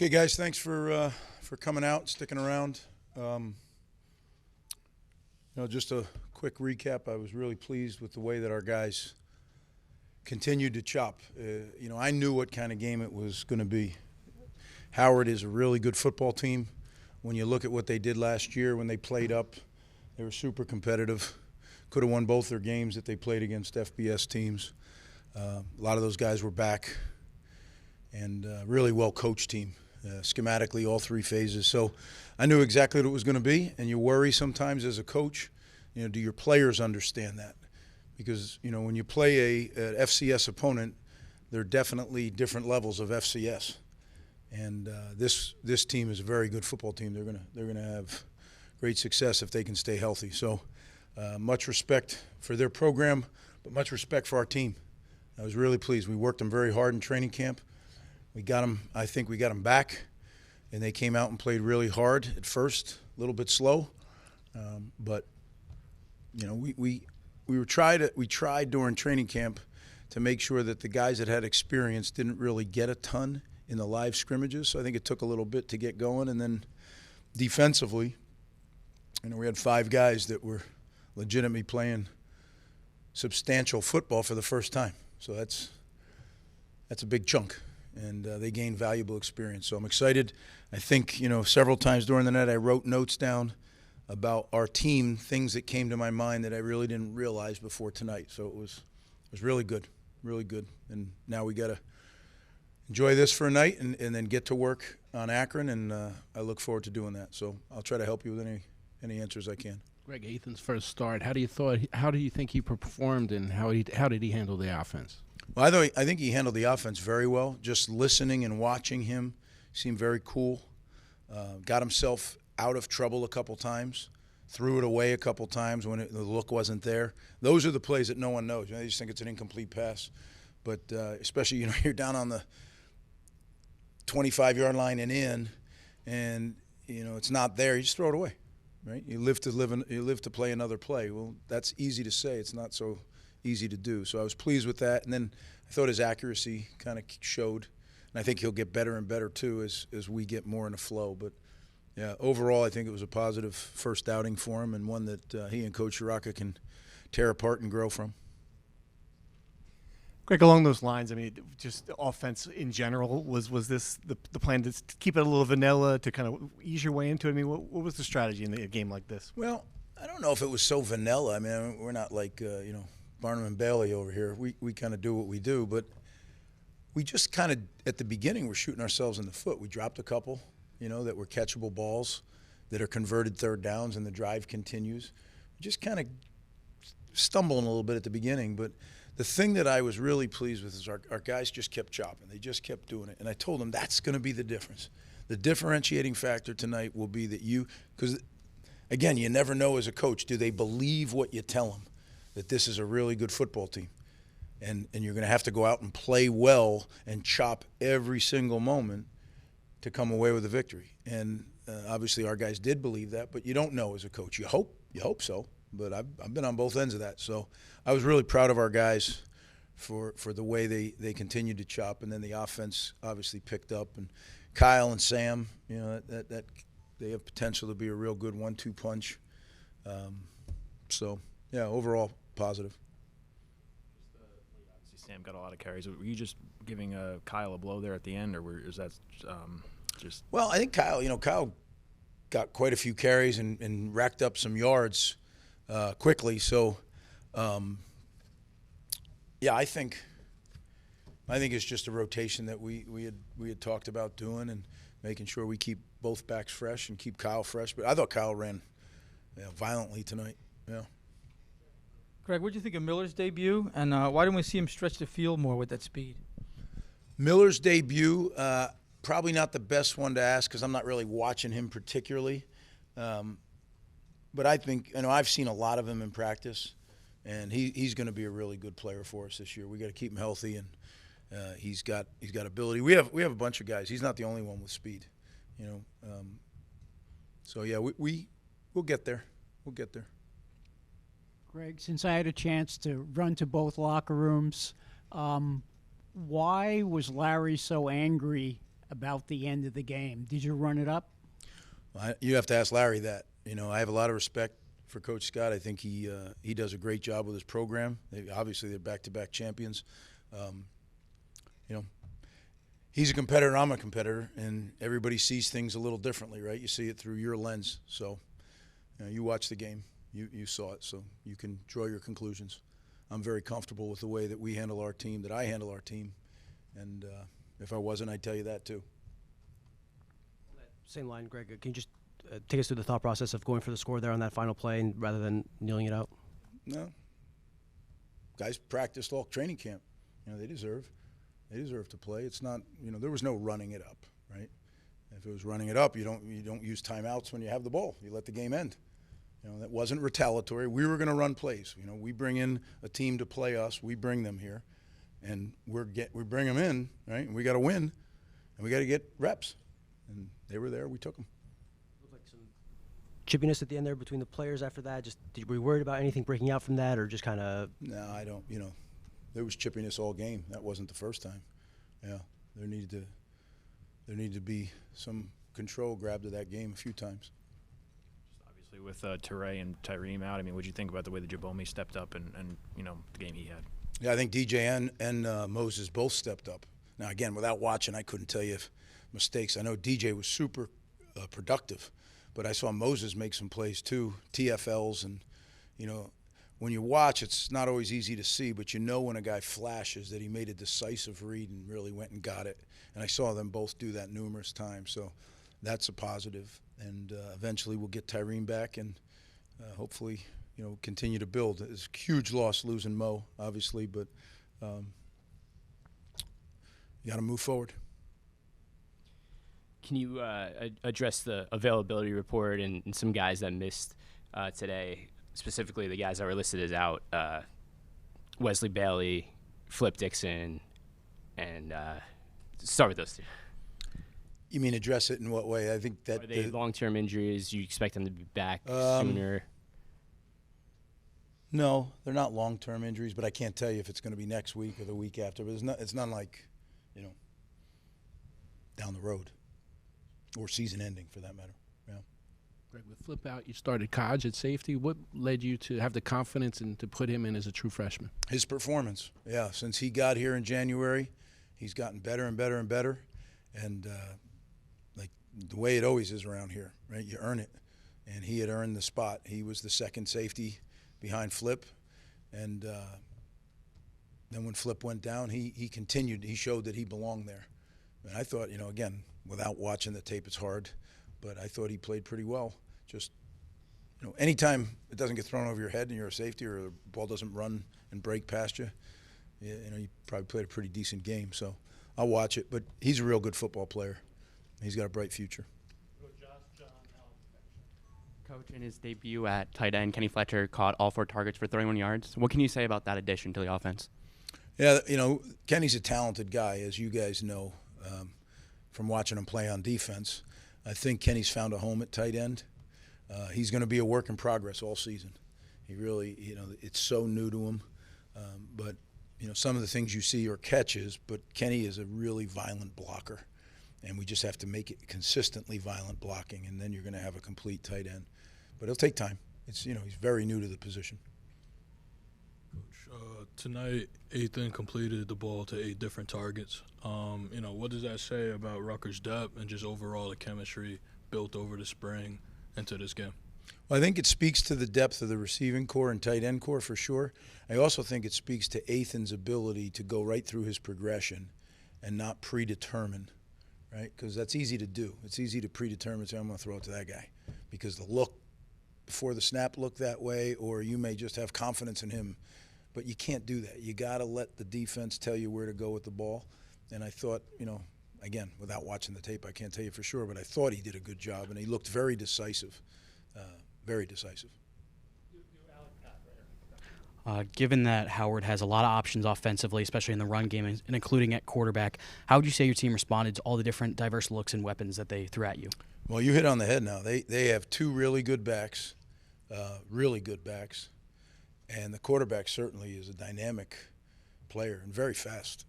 Okay, guys, thanks for coming out, sticking around. Just a quick recap. I was really pleased with the way that our guys continued to chop. I knew what kind of game it was going to be. Howard is a really good football team. When you look at what they did last year when they played up, they were super competitive. Could have won both their games that they played against FBS teams. A lot of those guys were back, and really well-coached team. Schematically, all three phases. So I knew exactly what it was going to be, and you worry sometimes as a coach, do your players understand that? Because, when you play an FCS opponent, there are definitely different levels of FCS. And this team is a very good football team. They're gonna have great success if they can stay healthy. So much respect for their program, but much respect for our team. I was really pleased. We worked them very hard in training camp. I think we got them back, and they came out and played really hard at first, a little bit slow. But we tried during training camp to make sure that the guys that had experience didn't really get a ton in the live scrimmages. So I think it took a little bit to get going. And then defensively, we had 5 guys that were legitimately playing substantial football for the first time. So that's a big chunk. And they gained valuable experience. So I'm excited. I think, several times during the night I wrote notes down about our team, things that came to my mind that I really didn't realize before tonight. So it was really good, really good. And now we got to enjoy this for a night and then get to work on Akron, and I look forward to doing that. So I'll try to help you with any answers I can. Greg, Ethan's first start. How do you think he performed, and how did he handle the offense? Well, I think he handled the offense very well. Just listening and watching him, seemed very cool. Got himself out of trouble a couple times, threw it away a couple times when the look wasn't there. Those are the plays that no one knows. They just think it's an incomplete pass. But especially, you're down on the 25-yard line and in, and it's not there. You just throw it away, right? You live to play another play. Well, that's easy to say. It's not so easy to do. So I was pleased with that. And then I thought his accuracy kind of showed. And I think he'll get better and better, too, as we get more in a flow. But, yeah, overall I think it was a positive first outing for him, and one that he and Coach Uraka can tear apart and grow from. Greg, along those lines, just offense in general, was this the plan to keep it a little vanilla, to kind of ease your way into it? What was the strategy in a game like this? Well, I don't know if it was so vanilla. We're not like, Barnum and Bailey over here. We kind of do what we do, but we just kind of, at the beginning, we're shooting ourselves in the foot. We dropped a couple, that were catchable balls that are converted third downs, and the drive continues. We just kind of stumbling a little bit at the beginning, but the thing that I was really pleased with is our guys just kept chopping. They just kept doing it, and I told them that's going to be the difference. The differentiating factor tonight will be that because, again, you never know as a coach, do they believe what you tell them? That this is a really good football team, and you're going to have to go out and play well and chop every single moment to come away with a victory. And obviously our guys did believe that, but you don't know as a coach. You hope so, but I've been on both ends of that. So I was really proud of our guys for the way they continued to chop, and then the offense obviously picked up. And Kyle and Sam, that they have potential to be a real good 1-2 punch. So yeah, overall positive. Obviously, Sam got a lot of carries. Were you just giving Kyle a blow there at the end, or is that just? Well, I think Kyle got quite a few carries and racked up some yards quickly. So, yeah, I think it's just a rotation that we had talked about doing, and making sure we keep both backs fresh and keep Kyle fresh. But I thought Kyle ran violently tonight. Yeah. Greg, what did you think of Miller's debut, and why didn't we see him stretch the field more with that speed? Miller's debut, probably not the best one to ask because I'm not really watching him particularly. But I think, I've seen a lot of him in practice, and he's going to be a really good player for us this year. We got to keep him healthy, and he's got ability. We have a bunch of guys. He's not the only one with speed, So yeah, we'll get there. We'll get there. Greg, since I had a chance to run to both locker rooms, why was Larry so angry about the end of the game. Did you run it up? You have to ask Larry that. I have a lot of respect for Coach Scott. I think he does a great job with his program. Obviously, they're back-to-back champions. He's a competitor, I'm a competitor, and everybody sees things a little differently, right? You see it through your lens. So you watch the game. You saw it, so you can draw your conclusions. I'm very comfortable with the way that we handle our team, that I handle our team. And if I wasn't, I'd tell you that too. Same line, Greg. Can you just take us through the thought process of going for the score there on that final play rather than kneeling it out? No. Guys practiced all training camp. They deserve to play. It's not, there was no running it up, right? If it was running it up, you don't use timeouts when you have the ball. You let the game end. That wasn't retaliatory. We were going to run plays. We bring in a team to play us. We bring them here, and we bring them in, right? And we got to win, and we got to get reps. And they were there. We took them. Looked like some chippiness at the end there between the players after that. Were you worried about anything breaking out from that, or just kind of? No, I don't. There was chippiness all game. That wasn't the first time. Yeah, there needed to be some control grabbed to that game a few times. Obviously, with Teray and Tyree out, what did you think about the way that Jabomi stepped up and the game he had? Yeah, I think DJ and Moses both stepped up. Now, again, without watching, I couldn't tell you if mistakes. I know DJ was super productive, but I saw Moses make some plays too, TFLs, and when you watch, it's not always easy to see, but when a guy flashes that he made a decisive read and really went and got it. And I saw them both do that numerous times, so that's a positive. And eventually we'll get Tyreen back and hopefully, continue to build. It's a huge loss losing Mo, obviously, but you got to move forward. Can you address the availability report and some guys that missed today? Specifically, the guys that were listed as out, Wesley Bailey, Flip Dixon, and start with those two. You mean address it in what way? I think that are they long-term injuries? You expect them to be back sooner? No, they're not long-term injuries, but I can't tell you if it's going to be next week or the week after. But it's not like, down the road or season-ending for that matter. Yeah. Greg, with Flip out, you started Kodge at safety. What led you to have the confidence and to put him in as a true freshman? His performance, yeah. Since he got here in January, he's gotten better and better and better. And like the way it always is around here, right? You earn it. And he had earned the spot. He was the second safety behind Flip. And then when Flip went down, he continued. He showed that he belonged there. And I thought, again, without watching the tape, it's hard. But I thought he played pretty well. Just, anytime it doesn't get thrown over your head and you're a safety or the ball doesn't run and break past you, you probably played a pretty decent game. So I'll watch it. But he's a real good football player. He's got a bright future. Coach, in his debut at tight end, Kenny Fletcher caught all 4 targets for 31 yards. What can you say about that addition to the offense? Yeah, Kenny's a talented guy, as you guys know from watching him play on defense. I think Kenny's found a home at tight end. He's going to be a work in progress all season. He really, it's so new to him. But, some of the things you see are catches, but Kenny is a really violent blocker. And we just have to make it consistently violent blocking, and then you're going to have a complete tight end. But it'll take time. He's very new to the position. Coach, tonight, Ethan completed the ball to 8 different targets. What does that say about Rutgers' depth and just overall the chemistry built over the spring into this game? Well, I think it speaks to the depth of the receiving core and tight end core for sure. I also think it speaks to Ethan's ability to go right through his progression and not predetermine, right? Because that's easy to do. It's easy to predetermine, say, I'm going to throw it to that guy because the look before the snap looked that way, or you may just have confidence in him. But you can't do that. You got to let the defense tell you where to go with the ball. And I thought, again, without watching the tape, I can't tell you for sure, but I thought he did a good job, and he looked very decisive, very decisive. Given that Howard has a lot of options offensively, especially in the run game and including at quarterback, how would you say your team responded to all the different diverse looks and weapons that they threw at you? Well, you hit on the head now. They have 2 really good backs, and the quarterback certainly is a dynamic player and very fast.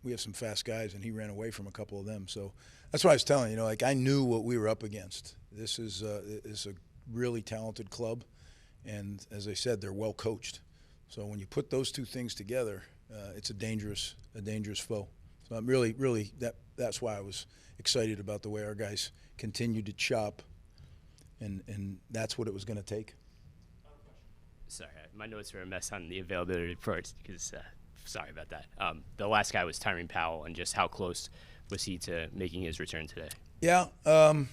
we have some fast guys, and he ran away from a couple of them. So that's why I was telling you, like I knew what we were up against. This is a really talented club, and as I said, they're well coached. So when you put those two things together, it's a dangerous foe. So I'm really that's why I was excited about the way our guys continued to chop, and that's what it was going to take. Sorry, my notes were a mess on the availability reports because sorry about that. The last guy was Tyrone Powell, and just how close was he to making his return today? Yeah, I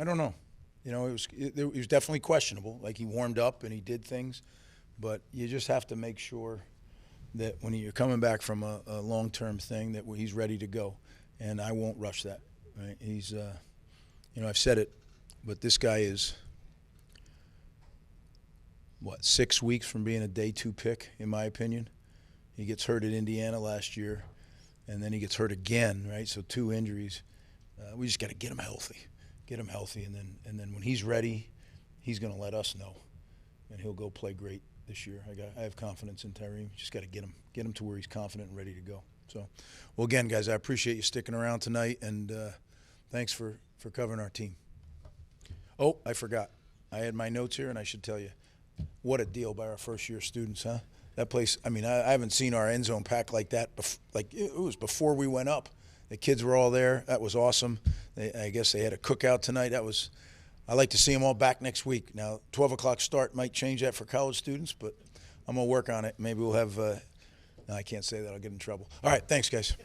don't know. You know, it was definitely questionable. Like he warmed up and he did things, but you just have to make sure that when you're coming back from a long-term thing that he's ready to go, and I won't rush that. Right? He's, you know, I've said it, but this guy is. What, 6 weeks from being a day 2 pick, in my opinion. He gets hurt at Indiana last year, and then he gets hurt again, right? So 2 injuries. We just got to get him healthy, and then when he's ready, he's going to let us know, and he'll go play great this year. I have confidence in Tyrone. Just got to get him to where he's confident and ready to go. So, well, again, guys, I appreciate you sticking around tonight, and thanks for covering our team. Oh, I forgot. I had my notes here, and I should tell you. What a deal by our first-year students, huh? That place, I mean, I haven't seen our end zone packed like that. Like it was before we went up. The kids were all there. That was awesome. I guess they had a cookout tonight. I like to see them all back next week. Now, 12 o'clock start might change that for college students, but I'm going to work on it. Maybe we'll have no, I can't say that. I'll get in trouble. All right, thanks, guys.